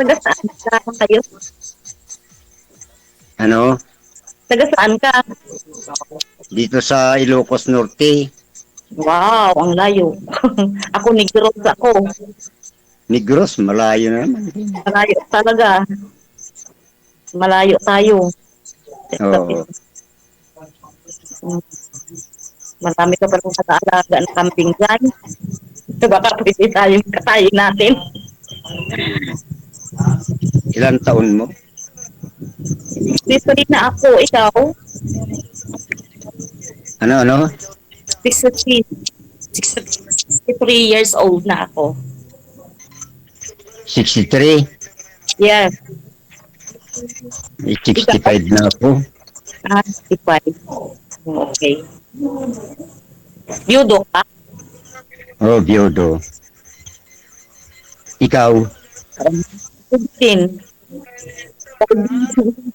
Taga saan ka kayo? Ano? Taga saan ka? Dito sa Ilocos Norte. Wow, ang layo. Ako Negros ako. Negros, malayo na naman. Malayo talaga. Malayo tayo. Oo. Marami ka palang nag-aalaga ng kambing dyan. Baka pwede tayong katayin natin. Ilang taon mo? Dito na ako, ikaw. Ano? 63, 63 years old na ako. 63? Yes. Ikaw? 65 na ako. 65. Okay. Yudo ka? Oh, biyodo. Ikaw? 15.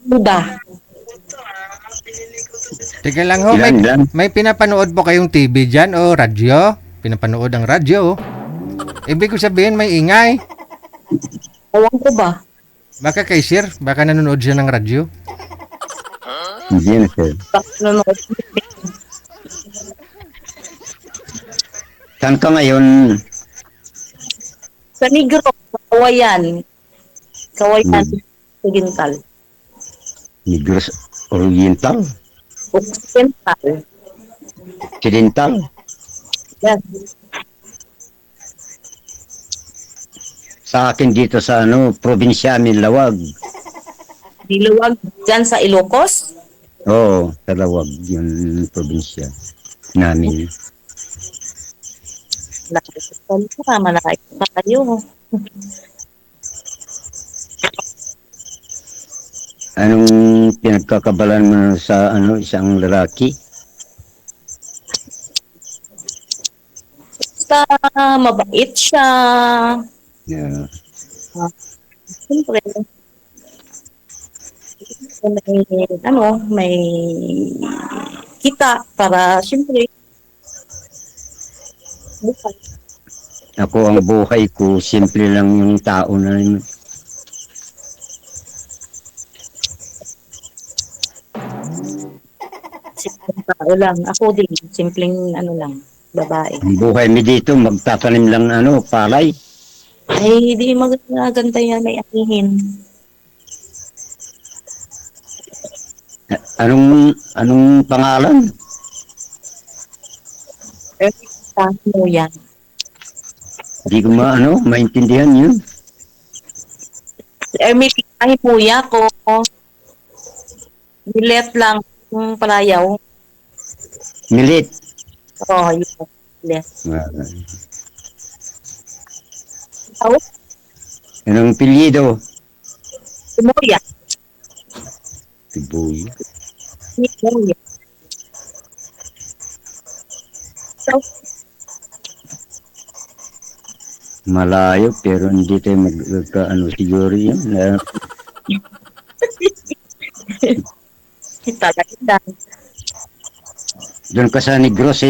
Yuda. Teka lang ho, Ilan lang? may pinapanood po kayong TV dyan o radyo? Pinapanood ang radyo. Ibig ko sabihin may ingay. Ewan ko ba? Baka kay sir, baka nanonood siya ng radyo. Hindi na, sir. Baka nanonood. Saan ka ngayon? Sa Negros, sa Kawayan. Kawayan, Oriental. Negros Oriental? Occidental. Occidental? Yes. Sa akin dito sa probinsya Milawag. Diluwag dyan sa Ilocos. Oo, sa Lawag yung probinsya namin. Malayo pa kayo. Anong pinagkakabalan mo sa isang lalaki? Basta mabait siya. Yeah. Siyempre, may kita para siyempre bukas. Ako ang buhay ko, simple lang yung tao na yun. Simpleng tao lang. Ako din, simpleng lang, babae. Ang buhay mi dito, magtatanim lang palay. Ay, di maganda yan, may anihin. Anong pangalan? Mo yan. Hindi ko maintindihan yun. May tikahin mo ya ko. Bilet lang yung palayaw. Milit. Oo, yun. Bilet. Ikaw? Anong pilyido? Timoya. Tiboy. Timoya. So, Malayo, pero hindi tayo siguro yun. talaga. Doon ka sa Negros,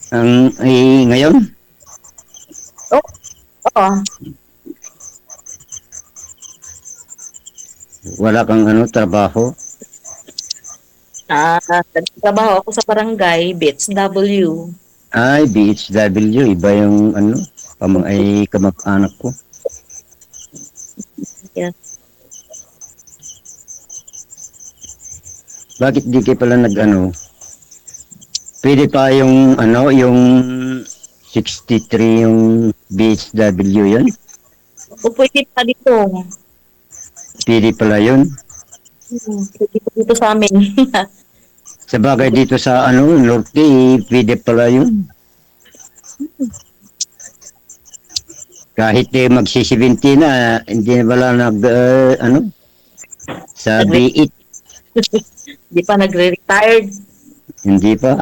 ngayon? Oo. Wala kang trabaho? Nagtrabaho ako sa barangay, BHW. Ay, BHW, iba yung kamag-anak ko. Yes. Bakit di kayo pala pwede pa yung yung 63 yung BHW yun? O pwede pa dito. Pwede pala yun? Pwede pa dito sa amin. Sa bagay dito sa Norte, pwede pala yun. Kahit magsi-70 na, hindi na pala sa B8. Hindi pa nagre-retired. Hindi pa.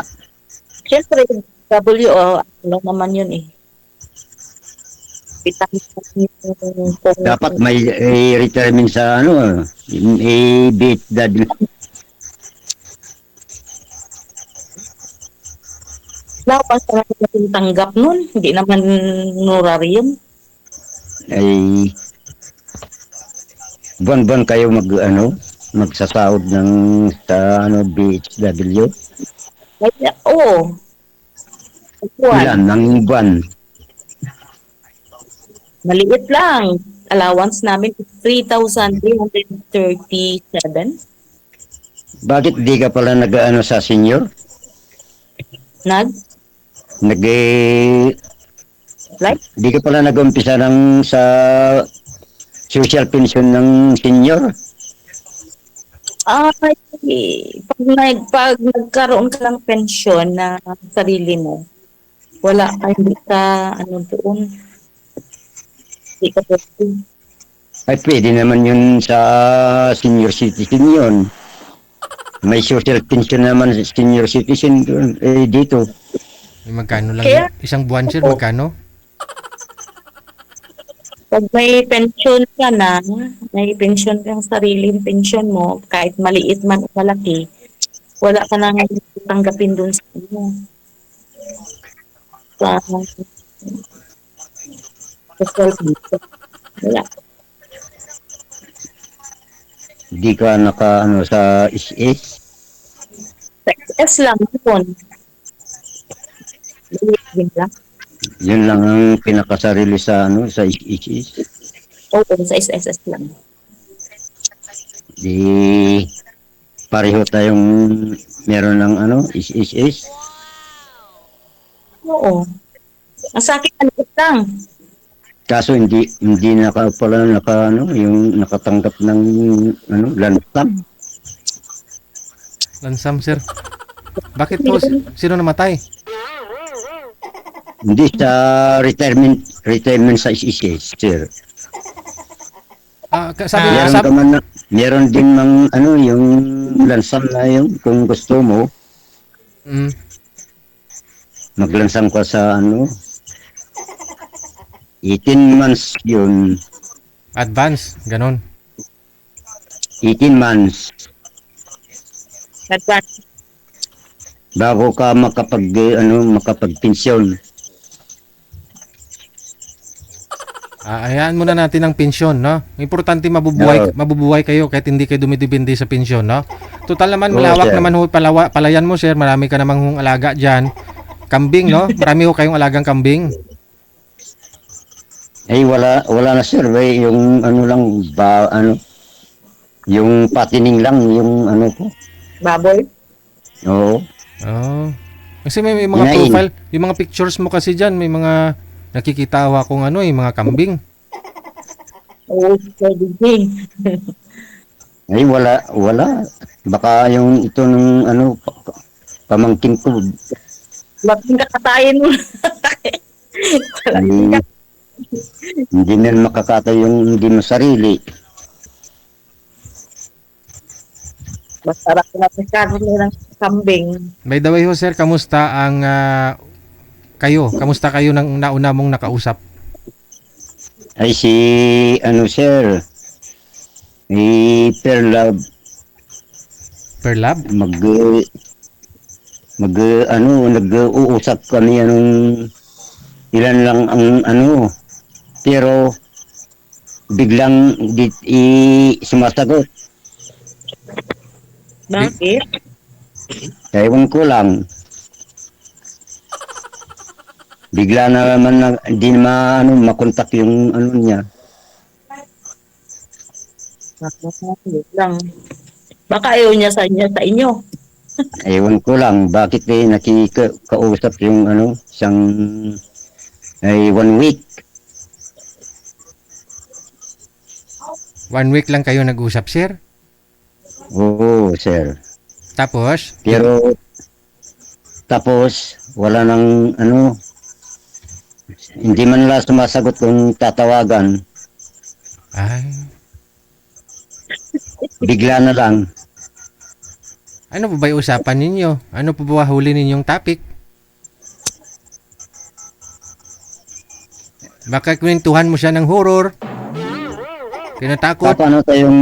Siyempre, ano naman yun eh. Dapat may retirement sa BHW. Wala pa sa natin tanggap nun. Hindi naman honorarium. Ay, buwan-buwan kayo magsasahod ng sa BHW? Kaya, oo. Ilan Buwan. ng buwan? Maliit lang. Allowance namin is 3,337. Bakit di ka pala sa senior? Nag, Nag like, di ka pala nag-umpisa ng sa social pension ng senior? ay, pag nagkaroon ka ng pensyon na sarili mo, wala ka, hindi ka, ano doon, hindi ka pwede. Ay, pwede naman yun sa senior citizen yun. May social pension naman sa senior citizen doon, dito. Magkano lang Kaya, yun? Isang buwan, sir, oo, magkano? pag may pensyon ka na, may pensyon kang sariling pensyon mo, kahit maliit man o malaki, wala ka nang tanggapin doon sa ano, sa social pension. Wala. Di ka sa SS. Sa SS lang yun. Maliit din lang. Yun lang ang pinakasarili sa SS. Oo, sa SSS lang. Di pareho tayong meron ng SS. Oo. Ang sa akin, maliit lang. Kaso hindi yung nakatanggap ng lansam. Lansam, sir. Bakit po? Sino namatay? Hindi sa retirement sa SS, sir. Sabi, Meron ka man meron din yung lansam na yung kung gusto mo maglansam ka sa 18 months yun. advance, ganon. 18 months Advance. bago ka makapagpensyon. Hayaan muna natin ang pensyon, no? Importante mabubuhay kayo kahit hindi kayo dumidepende sa pensyon, no? Total naman, malawak sir. naman ho, palayan mo, sir. Marami ka namang hong alaga dyan. Kambing, no? Marami ho kayong alagang kambing. Ay wala na sir, yung lang yung patining lang yung ko. Baboy. Oo. Oh. Kasi may mga Hinain. profile, yung mga pictures mo kasi dyan, may mga nakikita akong mga kambing. Oo, pwede din. Ay wala. Baka yung ito nung pamangkin ko. Laking kakatayin mo. Hindi, hindi na makakata yung hindi mo sarili. Masarap na pagkaroon ng kambing. By the way ho, sir, kamusta ang kamusta kayo ng nauna mong nakausap? Ay si sir, per love Per lab? nag-uusap kami ilan lang ang pero biglang sumasagot. Bakit? Ewan ko lang. Bigla na naman hindi makontak yung niya. Bakit lang. Baka ayaw niya sa inyo. Ewan ko lang bakit nakikausap yung isang 1 week. 1 week lang kayo nag-usap, sir? Oo, sir. Tapos? Pero tapos wala nang hindi man lang sumasagot kung tatawagan. Ay, Bigla na lang. ano po ba yung usapan ninyo? Ano po ba huli ninyong topic? Baka kwentuhan mo siya ng horror. Kinatakot. Paano tayong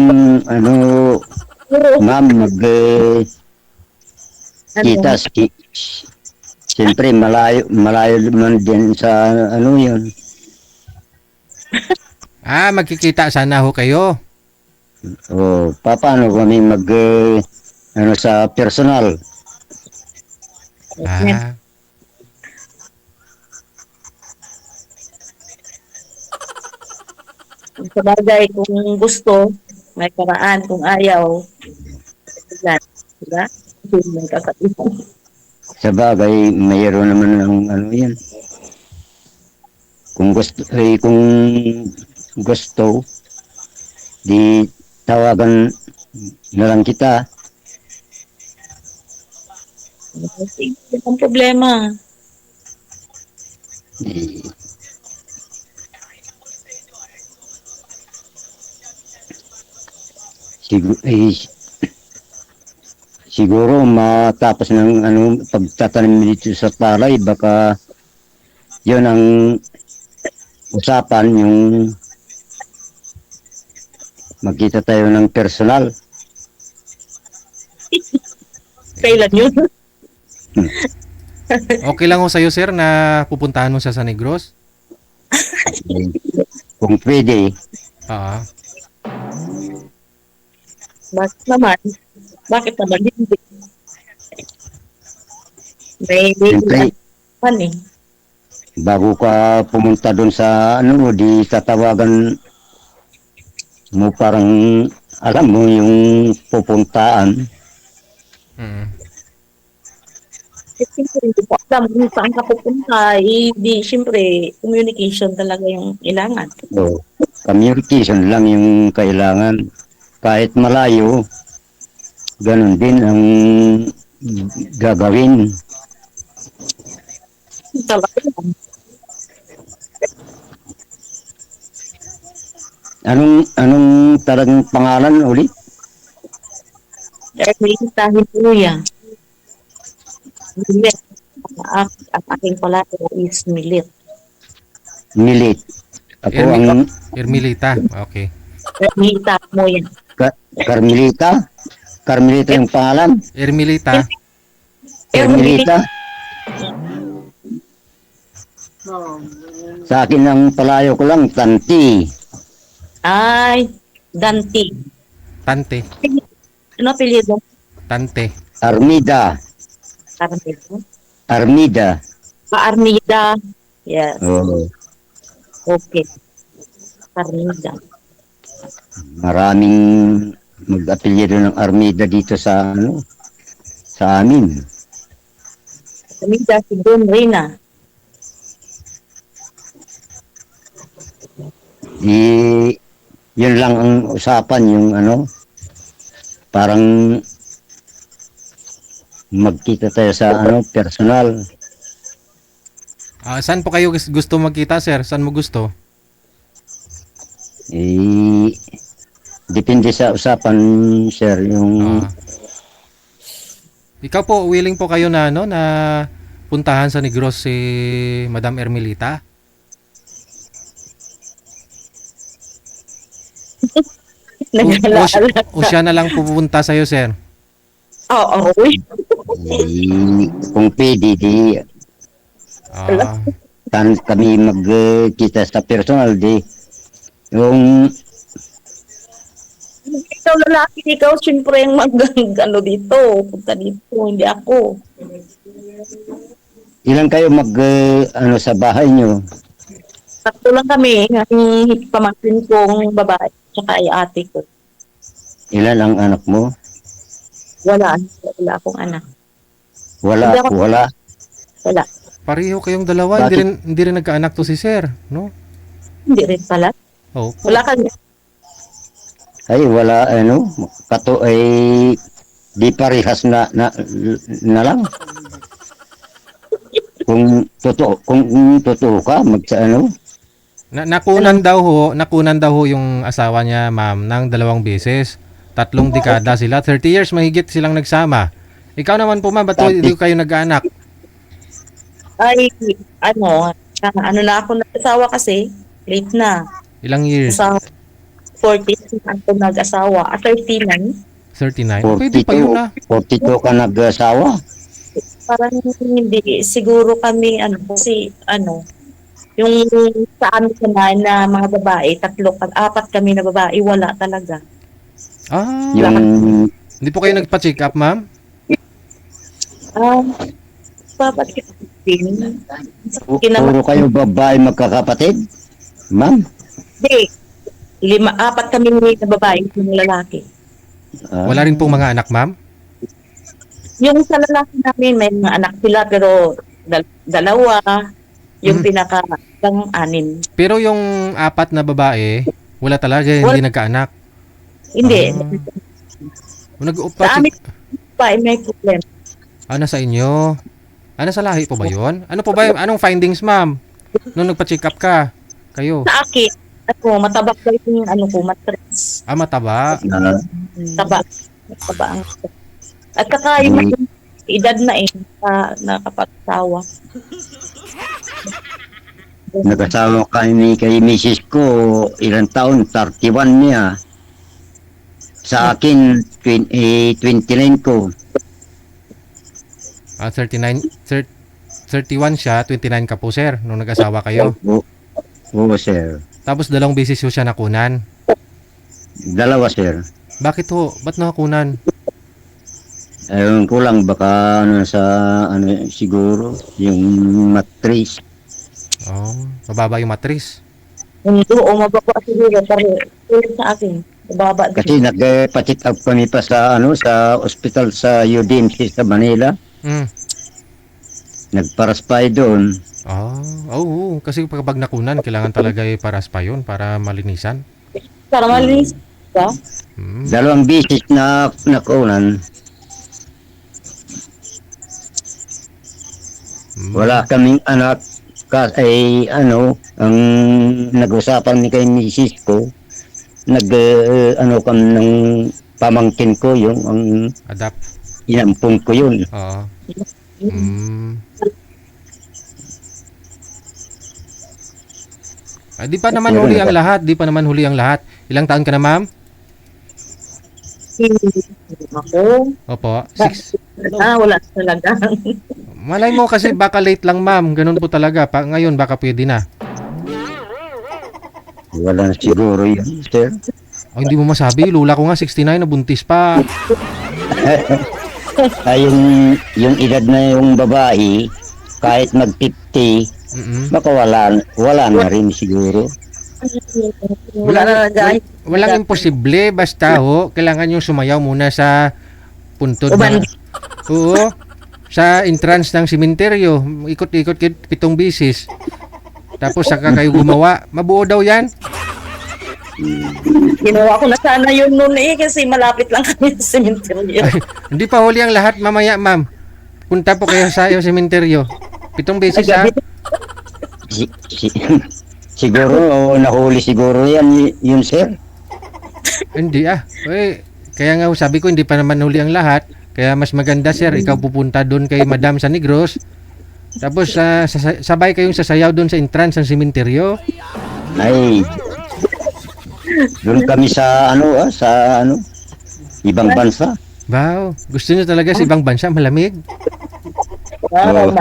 ma'am kita siyempre malayo man din sa yun. Magkikita sana ho kayo. O, paano kami ano sa personal? Ah, Sa bagay, kung gusto, may paraan. Kung ayaw, wala. Diba? Hindi mo kakaibang. Sa bagay, mayroon naman ng ano yan. Kung gusto, di tawagan na lang kita. Hindi ang problema. Eh, siguro matapos ng ano pagtatanim dito sa palay, baka yon ang usapan, yung magkita tayo ng personal. Kailan yun? okay lang ho sa'yo, sir, na pupuntahan mo siya sa Negros? Eh, kung pwede, Oo. Bakit naman? Bakit naman hindi? May siyempre, ano eh. bago ka pumunta doon sa ano, di tatawagan mo, parang alam mo yung pupuntaan. Mm. Eh, siyempre, hindi ko alam kung saan ka pupunta. Eh, di, siyempre, communication talaga yung kailangan. So, communication lang yung kailangan. Kahit malayo, ganun din ang gagawin. Talaga lang. Anong talagang pangalan ulit? Dahil may isahin po yan. Milit. Ang aking palato is milit. Milit. Ako Ermi- ang Ermilita. Okay. Mita mo yan. Carmelita. Carmelita yung pangalan. Ermilita. Carmelita. Sa akin ang palayo ko lang, Tanti. Ay, Dante. Tante. Ano apelyido? Tante. Armida. Armida. Armida. Armida. Yes. Oh, Okay. Armida. maraming mag-apelyido ng Armida dito sa ano, sa amin. Armida si Don Reyna. Yun lang ang usapan, yung ano, parang magkita tayo sa ano, personal. Saan po kayo gusto magkita, sir? Saan mo gusto? Depende sa usapan, sir, yung Ah. Ikaw po, willing po kayo na, ano, na puntahan sa Negros si Madam Ermilita? Nag-alaala. O siya na lang pupunta sa'yo, sir? Oo. kung pwede, di Ah. saan kami magkita sa personal, di yung Ikaw lalaki, ikaw siyempre yung ano dito. Punta dito, hindi ako. ilan kayo ano sa bahay nyo? Tatlo lang kami. Ang pamangkin kong babae. Tsaka ay ate ko. Ilan ang anak mo? Wala. Wala akong anak. Wala, Hindi ako- wala. Wala. Pareho kayong dalawa, Bakit? hindi rin nagkaanak to si sir, no? Hindi rin pala. Oh, Wala kami. Ay, wala, ano, ay di parehas na lang. Kung totoo ka, ano, nakunan daw ho yung asawa niya, ma'am, ng 2 beses. 3 dekada sila, 30 years mahigit silang nagsama. Ikaw naman po, ma'am, ba't hindi kayo nag-anak? Ay, ano na ako nag-asawa kasi. Late na. Ilang years? Sa 40 na ako nag-asawa. 39. 39? Pwede pa yun na. 42 ka nag-asawa. Parang hindi. Siguro kami, kasi, yung sa amin naman na mga babae, 4, 4 kami na babae, wala talaga. Ah, Yung hindi po kayo nagpa-check up, ma'am? Ah, papatid din. puro kayo babae magkakapatid? Ma'am? Hindi. Apat kami na babae, yung lalaki. Ah, Wala rin pong mga anak, ma'am? Yung sa lalaki namin, may mga anak sila, pero dalawa. Yung pinaka-ang anin. Pero yung apat na babae, wala talaga, hindi nagkaanak. Hindi. Sa amin, may problem. Ano sa inyo? Ano sa lahi po ba yun? Ano po ba, anong findings, ma'am? Nung nagpa-check up ka, kayo? Sa akin, matabak daw yung mattress. Ah, mataba. Taba. Mataba ang at saka yung edad na nakapagsawa. nagkasama kami kay misis ko, ilang taon, 31 niya. Sa akin, 29 ko. 31 siya, 29 ka po, sir, nung nag-asawa kayo. Oo, sir. Tapos 2 beses ho siya nakunan. Dalawa, sir. Bakit ho? Ba't nakakunan? Ayun ko lang, baka siguro, yung matris. Oh, mababa yung matris. Hindi, mababa siguro. Pero sa akin, mababa din. Kasi nagpa-check up kami pa sa ospital sa UDMC sa Manila. Mm. Nagparaspay doon. Oo, kasi kapag nakunan, kailangan talaga paras pa yun para malinisan. Para malinis ka. Mm. 2 bisis na nakunan. Wala kaming anak. Ang nag-usapan ni kay misis ko, kami ng pamangkin ko, yung ang Adapt. inampun ko yun. Oo. Mm. Di pa naman huli ang lahat. Ilang taon ka na, ma'am? Ako. Opo, 6. Wala talaga. Malay mo kasi baka late lang, ma'am. Ganun po talaga. Ngayon baka pwede na. Wala na siguro yun, sir. Hindi mo masabi. Lula ko nga 69 na buntis pa. Yung edad na yung babae, kahit mag-50, baka wala na rin siguro. Walang imposible. Basta ho, kailangan yung sumayaw muna sa puntod na. Oo. Sa entrance ng sementeryo. Ikot-ikot 7 bisis. Tapos saka kayo gumawa. Mabuo daw yan. Ginawa ko na sana yun noon kasi malapit lang kami sa cemetery. Hindi pa huli ang lahat mamaya, ma'am. Punta po kayo sa sementeryo. 7 beses ha. Siguro, nahuli siguro yun, sir. Hindi kaya nga sabi ko hindi pa naman huli ang lahat. Kaya mas maganda, sir, ikaw pupunta doon kay Madam sa Negros. Tapos sabay kayong sasayaw doon sa entrance ng sementeryo. Ay, doon kami sa ibang bansa. Wow, gusto niyo talaga sa ibang bansa malamig? Oo.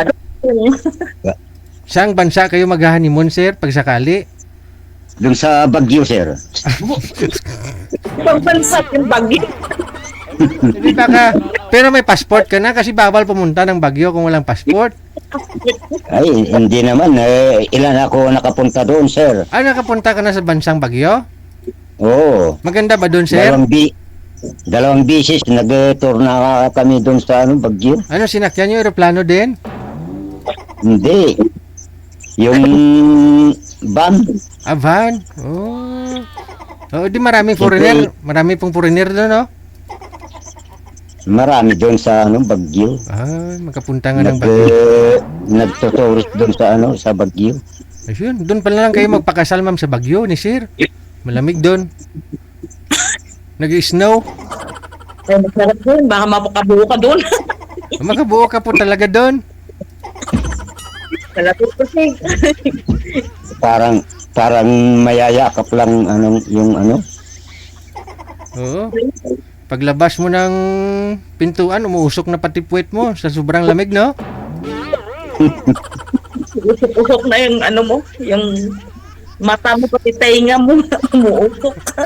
Saang bansa kayo mag-honeymoon, sir, pag sakali? Doon sa Baguio, sir. Ibang bansa yung Baguio. Hindi baka, pero may passport ka na kasi bawal pumunta ng Baguio kung walang passport. Ay, hindi naman. Ilan ako nakapunta doon, sir. Nakapunta ka na sa bansang Baguio? Oo. Maganda ba doon, sir? Dalawang bisis nag-tour na kami doon sa Baguio. Ano, sinakyan nyo aeroplano din? Hindi. Yung van. Van? Oh, di maraming foreigner. Marami pong foreigner doon, no? Marami doon sa Baguio. Magkapunta nga ng Baguio. Nagtuturist doon sa Baguio. Ayun, doon pala lang kayo magpakasal, ma'am, sa Baguio ni sir. Malamig doon. Nag-snow. Masarap doon. Baka mapakabuo ka doon. Makabuo ka po talaga doon. Kalapit kasi. Parang mayayakap lang yung Oo. Paglabas mo ng pintuan, umuusok na pati puwet mo sa sobrang lamig, no? Usok-usok na yung mo, yung Mata mo pati tainga mo, umuukok ka.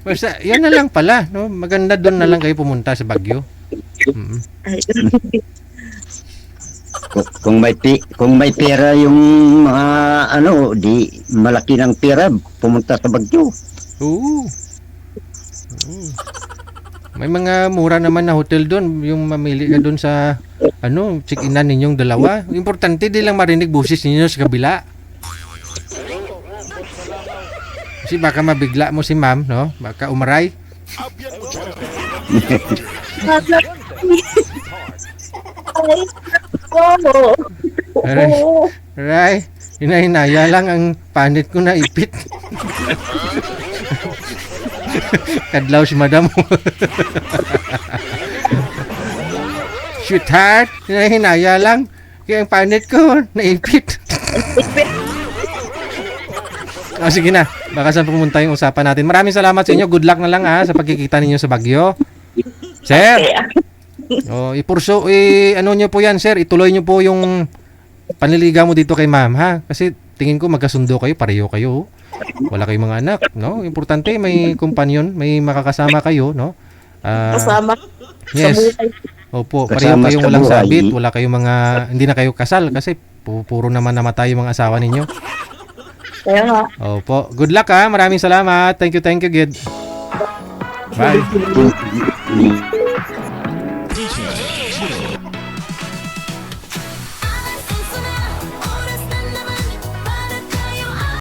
Basta, yan na lang pala, no? Maganda doon na lang kayo pumunta sa Baguio. Mm. Ay, Kung may pera yung mga di malaki ng pera pumunta sa Baguio. Oo. Oo. May mga mura naman na hotel doon, yung mamili ka doon sa check-inan ninyong dalawa. Importante di lang marinig boses ninyo sa kabila. Kasi baka mabigla mo si ma'am, no? Baka umaray. Aray, aray. Hinahinaya lang ang panit ko na ipit. Kadlaw si madam mo. Sweetheart, hinahinaya lang. Kaya ang panit ko, naipit. Sige na. Baka saan pumunta yung usapan natin. Maraming salamat sa inyo. Good luck na lang sa pagkikita ninyo sa Baguio. Sir! Nyo po yan, sir. Ituloy nyo po yung panliligaw mo dito kay ma'am, ha? Kasi tingin ko magkasundo kayo, pareho kayo. Wala kayong mga anak, no? Importante may companion, may makakasama kayo, no? kasama Yes. sa buhay. Opo, Kasama pareho kayong sa walang buhay. sabit, wala kayong mga, hindi na kayo kasal kasi puro naman namatay yung mga asawa ninyo. Kaya nga. Opo, good luck ha, maraming salamat. Thank you, good. Bye.